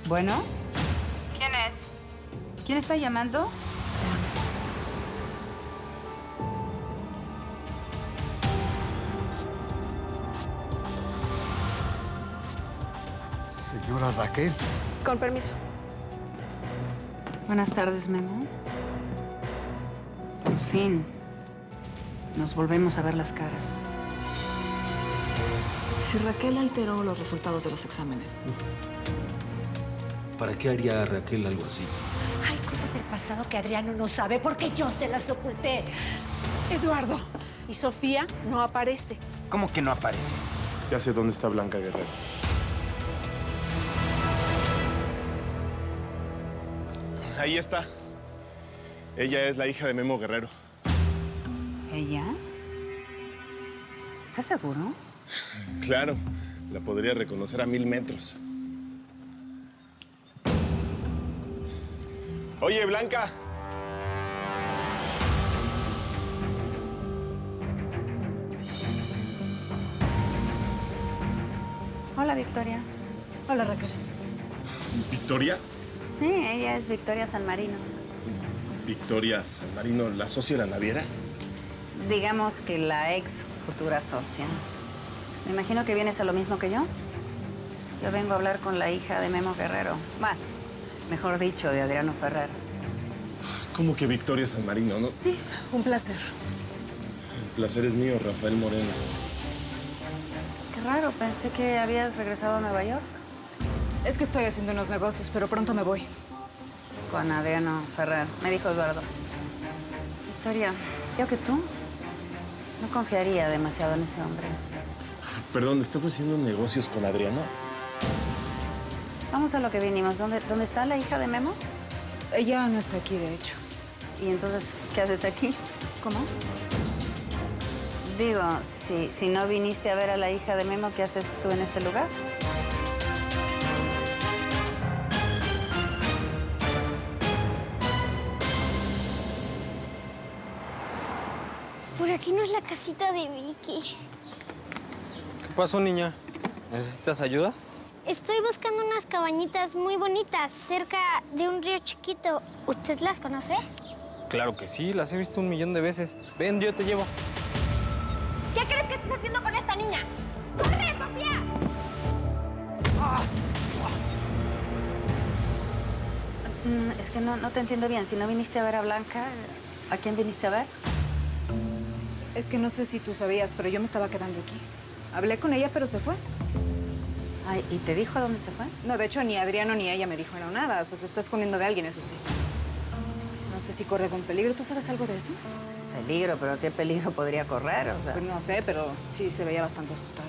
Bueno. ¿Quién es? ¿Quién está llamando? Señora Raquel. Con permiso. Buenas tardes, Memo. Por fin, nos volvemos a ver las caras. Si Raquel alteró los resultados de los exámenes. ¿Para qué haría Raquel algo así? Hay cosas del pasado que Adriano no sabe porque yo se las oculté. Eduardo. Y Sofía no aparece. ¿Cómo que no aparece? Ya sé dónde está Blanca Guerrero. Ahí está. Ella es la hija de Memo Guerrero. ¿Ella? ¿Estás seguro? Claro, la podría reconocer a 1000 metros. Oye, Blanca. Hola, Victoria. Hola, Raquel. ¿Victoria? Sí, ella es Victoria San Marino. Victoria San Marino, la socia de la naviera. Digamos que la ex futura socia. Me imagino que vienes a lo mismo que yo. Yo vengo a hablar con la hija de Memo Guerrero. Bueno, mejor dicho, de Adriano Ferrer. ¿Cómo que Victoria San Marino, no? Sí, un placer. El placer es mío, Rafael Moreno. Qué raro, pensé que habías regresado a Nueva York. Es que estoy haciendo unos negocios, pero pronto me voy. Con Adriano Ferrer, me dijo Eduardo. Victoria, yo que tú no confiaría demasiado en ese hombre. Perdón, ¿estás haciendo negocios con Adriano? Vamos a lo que vinimos. ¿Dónde está la hija de Memo? Ella no está aquí, de hecho. ¿Y entonces qué haces aquí? ¿Cómo? Digo, si no viniste a ver a la hija de Memo, ¿qué haces tú en este lugar? Por aquí no es la casita de Vicky. ¿Qué pasó, niña? ¿Necesitas ayuda? Estoy buscando unas cabañitas muy bonitas cerca de un río chiquito. ¿Usted las conoce? Claro que sí, las he visto 1.000.000 de veces. Ven, yo te llevo. ¿Qué crees que estás haciendo con esta niña? ¡Corre, Sofía! Es que no te entiendo bien. Si no viniste a ver a Blanca, ¿a quién viniste a ver? Es que no sé si tú sabías, pero yo me estaba quedando aquí. Hablé con ella, pero se fue. Ay, ¿y te dijo a dónde se fue? No, de hecho, ni Adriano ni ella me dijeron nada. O sea, se está escondiendo de alguien, eso sí. No sé si corre algún peligro. ¿Tú sabes algo de eso? Peligro, pero ¿qué peligro podría correr? O sea, Pues no sé, pero sí se veía bastante asustada.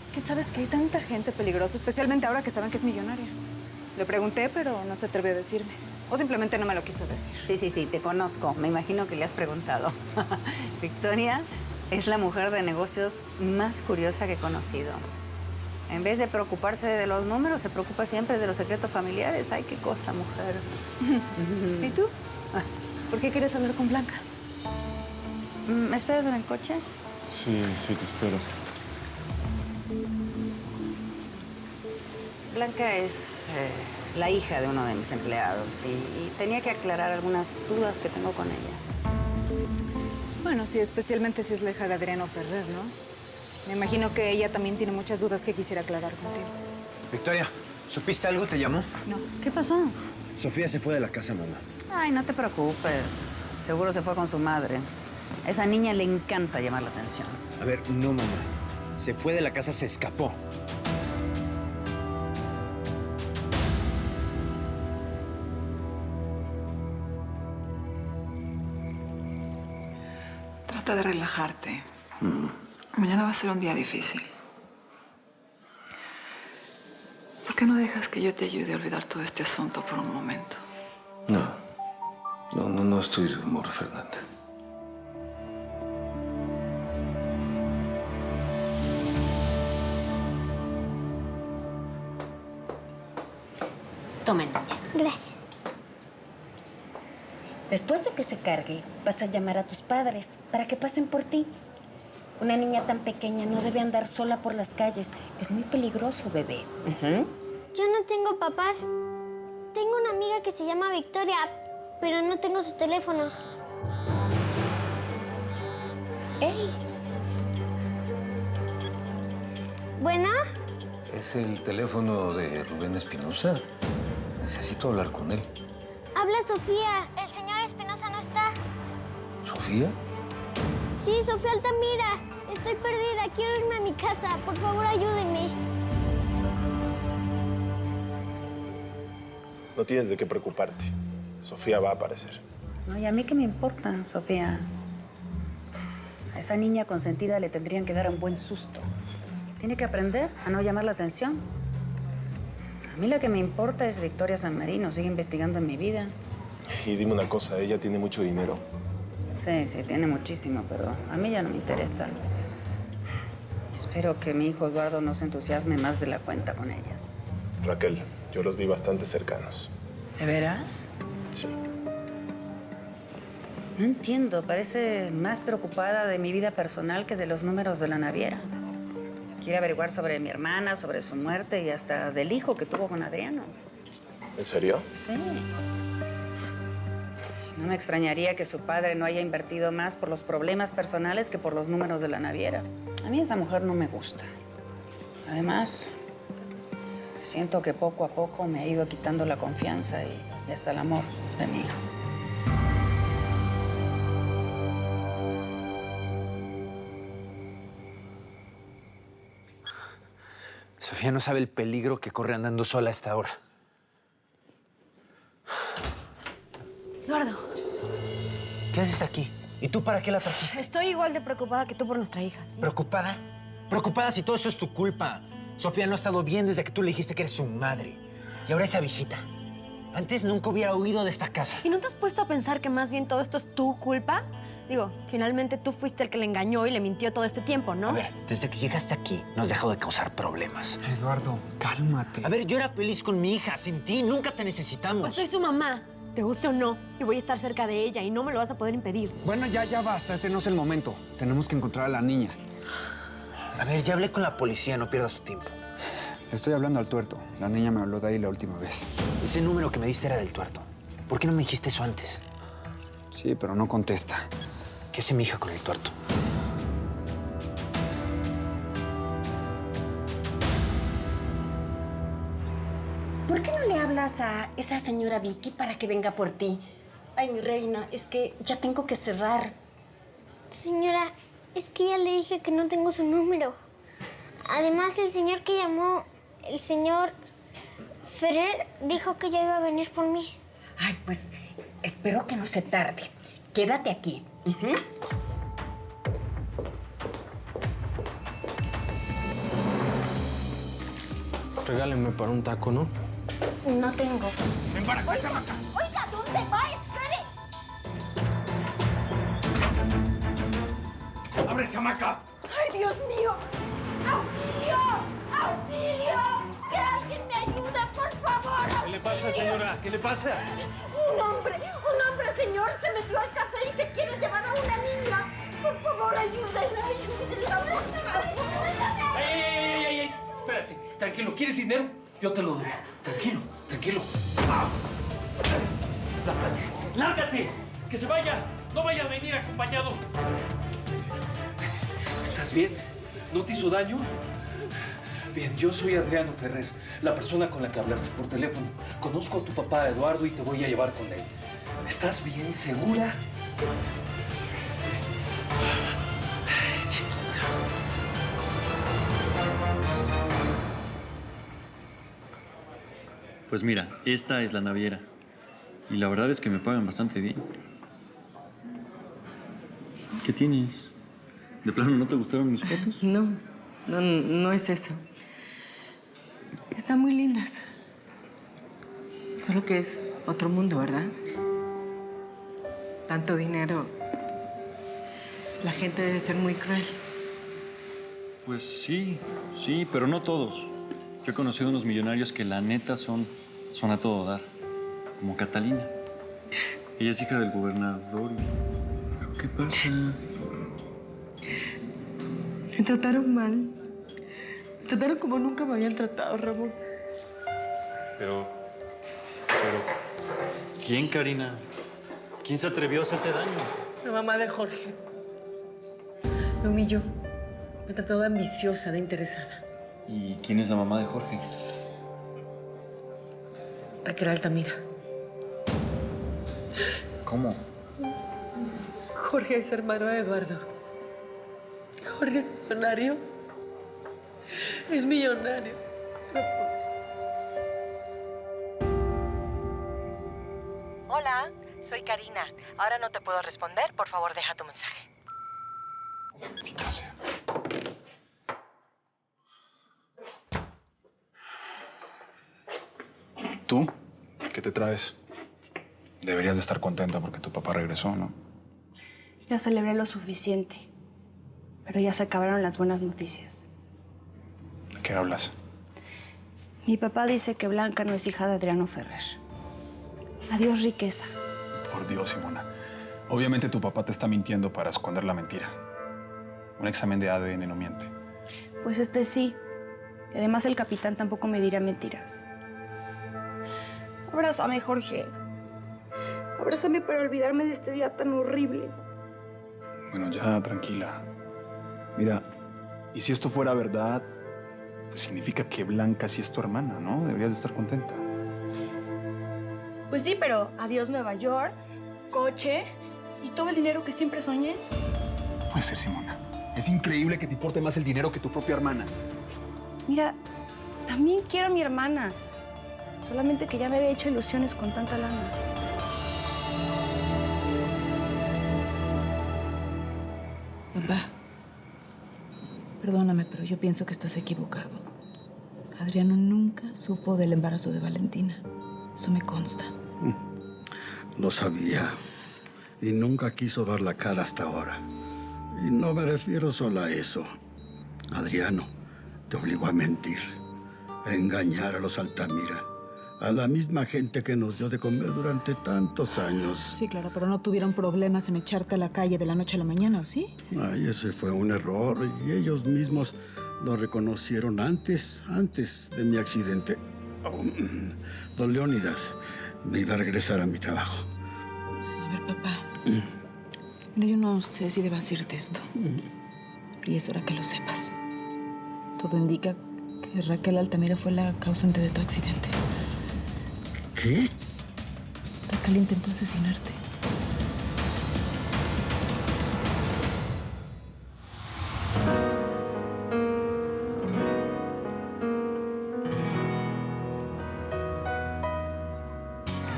Es que sabes que hay tanta gente peligrosa, especialmente ahora que saben que es millonaria. Le pregunté, pero no se atrevió a decirme. O simplemente no me lo quiso decir. sí, te conozco. Me imagino que le has preguntado. Victoria es la mujer de negocios más curiosa que he conocido. En vez de preocuparse de los números, se preocupa siempre de los secretos familiares. Ay, qué cosa, mujer. ¿Y tú? ¿Por qué quieres hablar con Blanca? ¿Me esperas en el coche? Sí, te espero. Blanca es la hija de uno de mis empleados y tenía que aclarar algunas dudas que tengo con ella. Bueno, sí, especialmente si es la hija de Adriano Ferrer, ¿no? Me imagino que ella también tiene muchas dudas que quisiera aclarar contigo. Victoria, ¿supiste algo? ¿Te llamó? No. ¿Qué pasó? Sofía se fue de la casa, mamá. Ay, no te preocupes. Seguro se fue con su madre. A esa niña le encanta llamar la atención. A ver, no, mamá. Se fue de la casa, se escapó. Trata de relajarte. Mañana va a ser un día difícil. ¿Por qué no dejas que yo te ayude a olvidar todo este asunto por un momento? No estoy de humor, Fernanda. Toma, niña. Gracias. Después de que se cargue, vas a llamar a tus padres para que pasen por ti. Una niña tan pequeña no debe andar sola por las calles. Es muy peligroso, bebé. Yo no tengo papás. Tengo una amiga que se llama Victoria, pero no tengo su teléfono. ¡Ey! ¿Bueno? ¿Es el teléfono de Rubén Espinosa? Necesito hablar con él. Habla Sofía. El señor Espinosa no está. ¿Sofía? Sí, Sofía Altamira. Estoy perdida. Quiero irme a mi casa. Por favor, ayúdeme. No tienes de qué preocuparte. Sofía va a aparecer. No, y a mí qué me importa, Sofía. A esa niña consentida le tendrían que dar un buen susto. Tiene que aprender a no llamar la atención. A mí lo que me importa es Victoria San Marino. Sigue investigando en mi vida. Y dime una cosa, ¿ella tiene mucho dinero? Sí, tiene muchísimo, pero a mí ya no me interesa. Espero que mi hijo Eduardo no se entusiasme más de la cuenta con ella. Raquel, yo los vi bastante cercanos. ¿De veras? Sí. No entiendo. Parece más preocupada de mi vida personal que de los números de la naviera. Quiere averiguar sobre mi hermana, sobre su muerte y hasta del hijo que tuvo con Adriano. ¿En serio? Sí. No me extrañaría que su padre no haya invertido más por los problemas personales que por los números de la naviera. A mí esa mujer no me gusta. Además, siento que poco a poco me ha ido quitando la confianza y hasta el amor de mi hijo. Sofía no sabe el peligro que corre andando sola a esta hora. Eduardo, ¿Qué haces aquí? ¿Y tú para qué la trajiste? estoy igual de preocupada que tú por nuestra hija, ¿sí? ¿Preocupada? Preocupada si todo eso es tu culpa. Sofía no ha estado bien desde que tú le dijiste que eres su madre. Y ahora esa visita. Antes nunca hubiera huido de esta casa. ¿Y no te has puesto a pensar que más bien todo esto es tu culpa? Digo, finalmente tú fuiste el que le engañó y le mintió todo este tiempo, ¿no? A ver, desde que llegaste aquí, no has dejado de causar problemas. Eduardo, cálmate. A ver, yo era feliz con mi hija. Sin ti nunca te necesitamos. Pues soy su mamá, te guste o no, y voy a estar cerca de ella y no me lo vas a poder impedir. Bueno, ya basta. Este no es el momento. Tenemos que encontrar a la niña. A ver, ya hablé con la policía. No pierdas tu tiempo. Le estoy hablando al tuerto. La niña me habló de ahí la última vez. Ese número que me diste era del tuerto. ¿Por qué no me dijiste eso antes? Sí, pero no contesta. ¿Qué hace mi hija con el tuerto? ¿Por qué no le hablas a esa señora Vicky para que venga por ti? Ay, mi reina, es que ya tengo que cerrar. Señora, es que ya le dije que no tengo su número. Además, el señor que llamó, el señor Ferrer, dijo que ya iba a venir por mí. Ay, pues espero que no se tarde. Quédate aquí. Regálenme para un taco, ¿no? No tengo. ¡Ven para acá, chamaca! Oiga, ¿dónde va? ¡Espere! ¡Abre, chamaca! ¡Ay, Dios mío! ¡Auxilio! ¡Auxilio! ¡Que alguien me ayude, por favor! ¿Qué le pasa, señora? ¿Qué le pasa? Un hombre, señor, se metió al café y se quiere llevar a una niña. Por favor, ayúdenla, por favor. ¡Ey! Espérate, tranquilo. ¿Quieres dinero? Yo te lo doy. Tranquilo. ¡Lárgate! ¡Que se vaya! ¡No vaya a venir acompañado! ¿Estás bien? ¿No te hizo daño? Bien, yo soy Adriano Ferrer, la persona con la que hablaste por teléfono. Conozco a tu papá, Eduardo, y te voy a llevar con él. ¿Estás bien? ¿Segura? Pues mira, esta es la naviera. Y la verdad es que me pagan bastante bien. ¿Qué tienes? ¿De plano no te gustaron mis fotos? No es eso. Están muy lindas. Solo que es otro mundo, ¿verdad? Tanto dinero. La gente debe ser muy cruel. Pues sí, pero no todos. Yo he conocido unos millonarios que la neta son a todo dar. Como Catalina. Ella es hija del gobernador. ¿Pero qué pasa? Me trataron mal. Me trataron como nunca me habían tratado, Ramón. Pero... ¿Quién, Karina? ¿Quién se atrevió a hacerte daño? La mamá de Jorge. Me humilló. Me trató de ambiciosa, de interesada. ¿Y quién es la mamá de Jorge? Raquel Altamira. ¿Cómo? Jorge es hermano de Eduardo. Jorge es millonario. Es millonario. Hola, soy Karina. Ahora no te puedo responder. Por favor, deja tu mensaje. Maldita sea. ¿Tú? ¿Qué te traes? Deberías de estar contenta porque tu papá regresó, ¿no? Ya celebré lo suficiente, pero ya se acabaron las buenas noticias. ¿De qué hablas? Mi papá dice que Blanca no es hija de Adriano Ferrer. Adiós, riqueza. Por Dios, Simona. Obviamente tu papá te está mintiendo para esconder la mentira. Un examen de ADN no miente. Pues este sí. Y además el capitán tampoco me dirá mentiras. Abrázame, Jorge. Abrázame para olvidarme de este día tan horrible. Bueno, ya, tranquila. Mira, y si esto fuera verdad, pues significa que Blanca sí es tu hermana, ¿no? Deberías de estar contenta. Pues sí, pero adiós Nueva York, coche y todo el dinero que siempre soñé. Puede ser, Simona. Es increíble que te importe más el dinero que tu propia hermana. Mira, también quiero a mi hermana. Solamente que ya me había hecho ilusiones con tanta lana. Papá, perdóname, pero yo pienso que estás equivocado. Adriano nunca supo del embarazo de Valentina. Eso me consta. Lo sabía. Y nunca quiso dar la cara hasta ahora. Y no me refiero solo a eso. Adriano te obligó a mentir, a engañar a los Altamira, a la misma gente que nos dio de comer durante tantos años. Sí, claro, pero no tuvieron problemas en echarte a la calle de la noche a la mañana, ¿o sí? Ay, ese fue un error y ellos mismos lo reconocieron antes de mi accidente. Oh, don Leónidas me iba a regresar a mi trabajo. A ver, papá. Mira, yo no sé si deba decirte esto. Y es hora que lo sepas. Todo indica que Raquel Altamira fue la causante de tu accidente. ¿Qué? Raquel intentó asesinarte.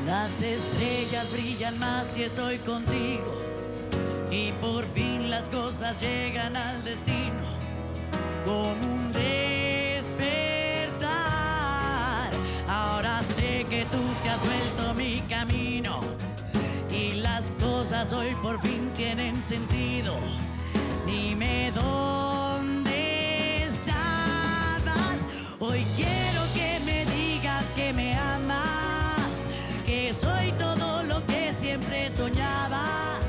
Las estrellas brillan más si estoy contigo y por fin las cosas llegan al destino con un despertar. Ahora sé que tú te has vuelto mi camino y las cosas hoy por fin tienen sentido. Dime dónde estabas. Hoy quiero que me digas que me amas, que soy todo lo que siempre soñabas.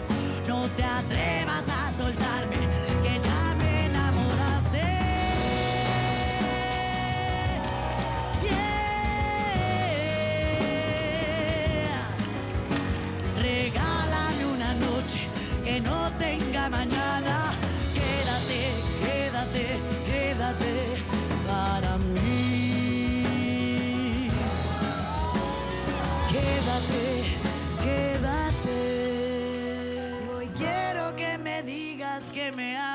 No te atrevas a soltarme, que ya me enamoraste. Yeah. Regálame una noche que no tenga mañana. Quédate, quédate, quédate para mí. Quédate, quédate. Hoy quiero que me digas que me amas.